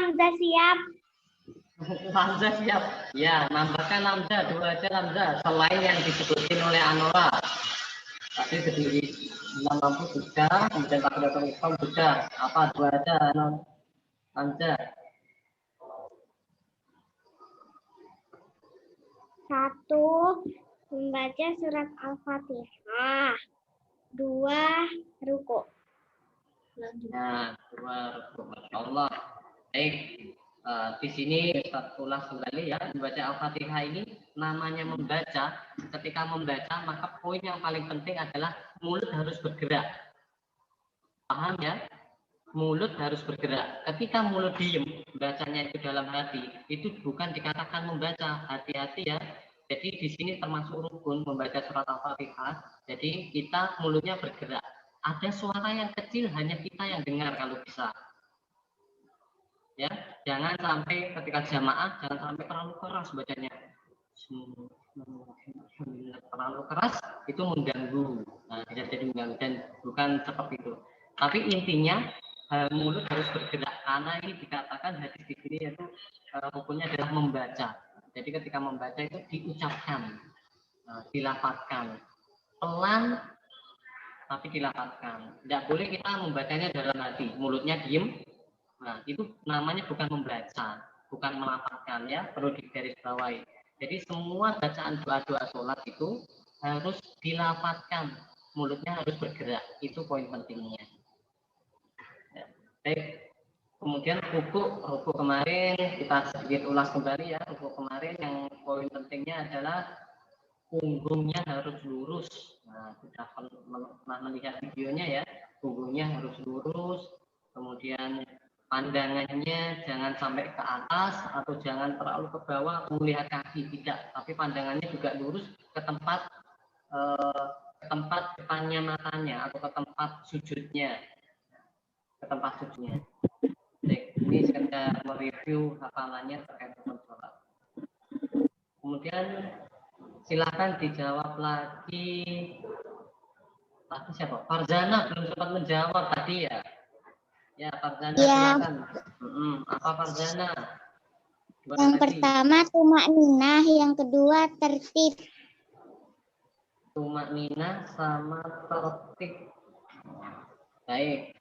Hamzah siap. Hamzah siap. Ya, nambahkan Hamzah, 2 aja Hamzah. Selain yang disebutin oleh Anora. Tadi berdiri 6 lampu sudah, kemudian kalkulator hitam sudah. Apa 2 aja Hamzah? 1. Membaca surat Al-Fatihah. 2. Ruku. Nah, 2 ruku. Masya Allah. Baik. Di sini Ustaz ulas kembali ya, membaca Al-Fatihah ini namanya membaca. Ketika membaca maka poin yang paling penting adalah mulut harus bergerak. Paham ya? Mulut harus bergerak. Ketika mulut diem, bacanya itu dalam hati, itu bukan dikatakan membaca. Hati-hati ya. Jadi di sini termasuk rukun membaca surat Al-Fatihah. Jadi kita mulutnya bergerak. Ada suara yang kecil hanya kita yang dengar kalau bisa. Ya, jangan sampai ketika jamaah jangan sampai terlalu keras bacanya. Terlalu keras itu mengganggu. Nah, bisa jadi mengganggu dan bukan seperti itu. Tapi intinya mulut harus bergerak karena ini dikatakan hadis di sini yaitu hukumnya adalah membaca. Jadi ketika membaca itu diucapkan, dilafazkan pelan tapi dilafazkan. Tidak boleh kita membacanya dalam hati, mulutnya diem. Nah, itu namanya bukan membaca, bukan melafazkan ya, perlu digarisbawahi. Jadi semua bacaan doa-doa sholat itu harus dilafazkan, mulutnya harus bergerak, itu poin pentingnya. Ya. Baik, kemudian ruku kemarin kita sedikit ulas kembali ya. Ruku kemarin yang poin pentingnya adalah punggungnya harus lurus. Nah, sudah pernah melihat videonya ya, punggungnya harus lurus, kemudian pandangannya jangan sampai ke atas atau jangan terlalu ke bawah melihat kaki, tidak, tapi pandangannya juga lurus ke tempat depannya matanya atau ke tempat sujudnya. Baik, ini sekedar mereview hafalannya terkait dengan sholat. Kemudian silakan dijawab lagi. Tadi siapa? Farzana belum sempat menjawab tadi ya. Ya, Farzana silakan. Apa Farzana? Yang pertama tumakninah, yang kedua tertib. Tumakninah sama tertib. Baik.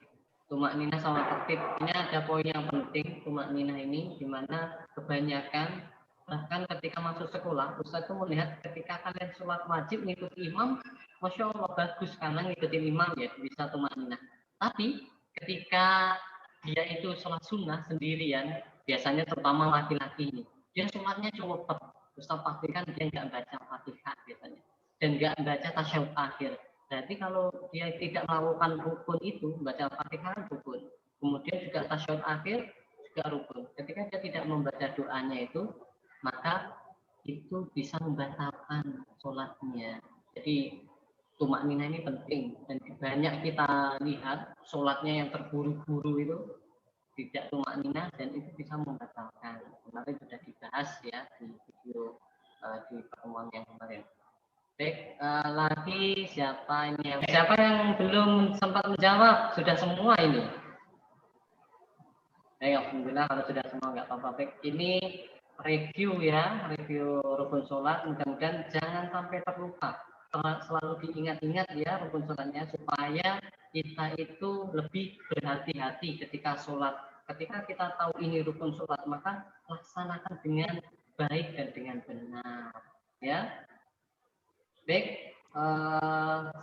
Tumakninah sama tertib. Ini ada poin yang penting tumakninah ini, di mana kebanyakan bahkan ketika masuk sekolah, Ustaz itu melihat ketika kalian sholat wajib ngikuti imam, Masya Allah bagus karena ngikutin imam ya bisa tumakninah. Tapi ketika dia itu sholat sunnah sendirian, biasanya terutama laki-laki ini, dia sholatnya cepet. Ustaz pastikan dia nggak baca Fatihah biasanya dan nggak baca tasyahud akhir. Berarti kalau dia tidak melakukan rukun itu, baca Fatihah rukun, kemudian juga tasyahud akhir juga rukun. Ketika dia tidak membaca doanya itu, maka itu bisa membatalkan sholatnya. Jadi tumakninah ini penting dan banyak kita lihat sholatnya yang terburu-buru itu tidak tumakninah dan itu bisa membatalkan. Kemarin sudah dibahas ya di video di pertemuan yang kemarin. Baik, lagi siapa yang belum sempat menjawab? Sudah semua ini. Baik, alhamdulillah kalau sudah semua nggak apa-apa. Baik, ini review ya, review rukun sholat. Mudah-mudahan jangan sampai terlupa. Selalu diingat-ingat ya rukun sholatnya supaya kita itu lebih berhati-hati ketika sholat. Ketika kita tahu ini rukun sholat, maka laksanakan dengan baik dan dengan benar. Ya, baik.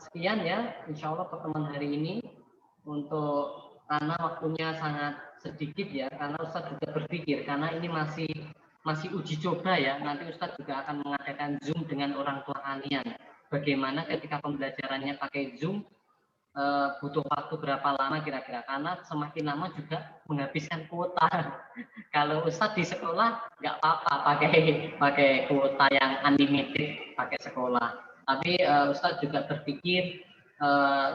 Sekian ya, insya Allah pertemuan hari ini untuk karena waktunya sangat sedikit ya, karena Ustadz juga berpikir karena ini masih uji coba ya, nanti Ustadz juga akan mengadakan Zoom dengan orang tua kalian. Bagaimana ketika pembelajarannya pakai Zoom, butuh waktu berapa lama kira-kira, karena semakin lama juga menghabiskan kuota. Kalau Ustadz di sekolah nggak apa-apa pakai kuota yang unlimited pakai sekolah, tapi Ustadz juga berpikir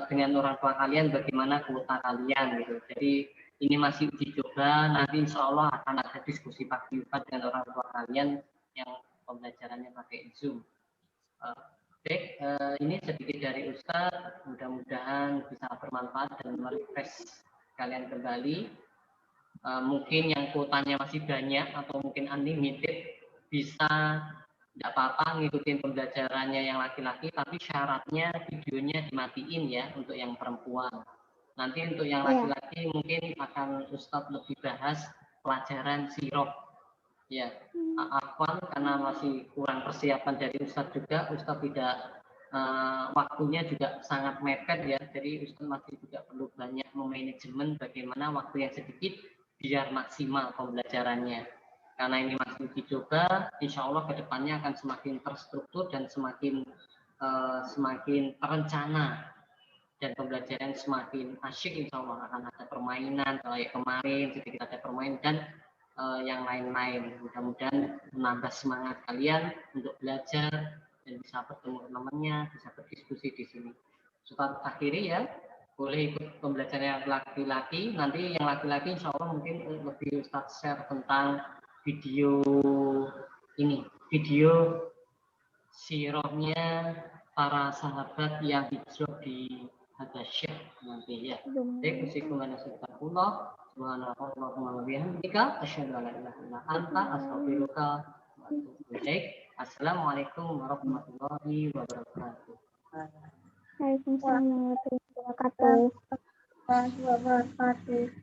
dengan orang tua kalian bagaimana kuota kalian gitu. Jadi ini masih uji coba, nanti insya Allah akan ada diskusi paguyuban dengan orang tua kalian yang pembelajarannya pakai Zoom. Baik, ini sedikit dari Ustadz, mudah-mudahan bisa bermanfaat dan merefresh kalian kembali. mungkin yang kuotanya masih banyak atau mungkin unlimited, bisa tidak apa-apa ngikutin pembelajarannya yang laki-laki, tapi syaratnya videonya dimatiin ya untuk yang perempuan. Nanti untuk yang laki-laki mungkin akan Ustadz lebih bahas pelajaran sirah. Ya, afwan karena masih kurang persiapan dari Ustadz juga, Ustadz tidak waktunya juga sangat mepet ya, jadi Ustadz masih juga perlu banyak memanajemen bagaimana waktu yang sedikit biar maksimal pembelajarannya. Karena ini masih dicoba, insya Allah kedepannya akan semakin terstruktur dan semakin terencana dan pembelajaran semakin asyik, insya Allah akan ada permainan kayak kemarin sedikit ada permainan dan yang lain-lain. Mudah-mudahan menambah semangat kalian untuk belajar dan bisa bertemu teman-temannya, bisa berdiskusi di sini. Ustadz akhiri ya, boleh ikut pembelajaran yang laki-laki. Nanti yang laki-laki insya Allah mungkin lebih Ustadz share tentang video ini, video sirahnya para sahabat yang hijrah di Habasyah nanti ya. Baik, Bismillahirrahmanirrahim. Subhanallahumma wa bihamdika asyhadu an la ilaha illa anta astaghfiruka wa atubu ilaik. Assalamualaikum warahmatullahi wabarakatuh. Waalaikumsalam warahmatullahi wabarakatuh.